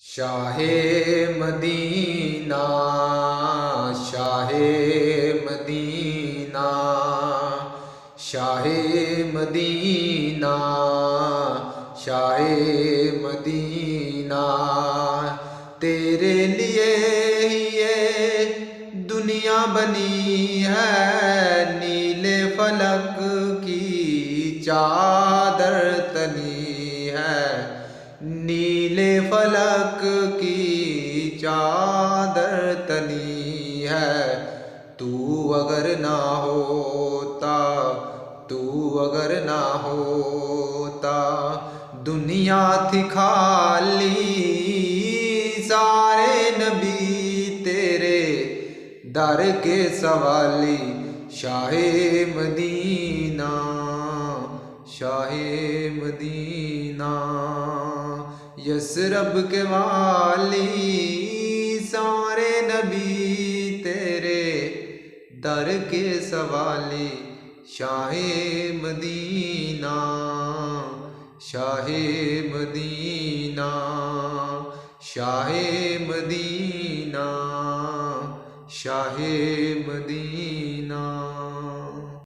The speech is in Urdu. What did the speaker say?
شاہ مدینہ، شاہ مدینہ، شاہ مدینہ، شاہ مدینہ، تیرے لیے ہی یہ دنیا بنی ہے، نیل فلک کی چادر تنی ہے، نیل فلک کی چادر تنی ہے۔ تو اگر نہ ہوتا، تو اگر نہ ہوتا، دنیا تھی خالی، سارے نبی تیرے در کے سوالی۔ شاہ مدینہ، شاہ مدینہ، یثرب کے والی، سارے نبی تیرے در کے سوالی۔ شاہ مدینہ، شاہ مدینہ، شاہ مدینہ، شاہ مدینہ۔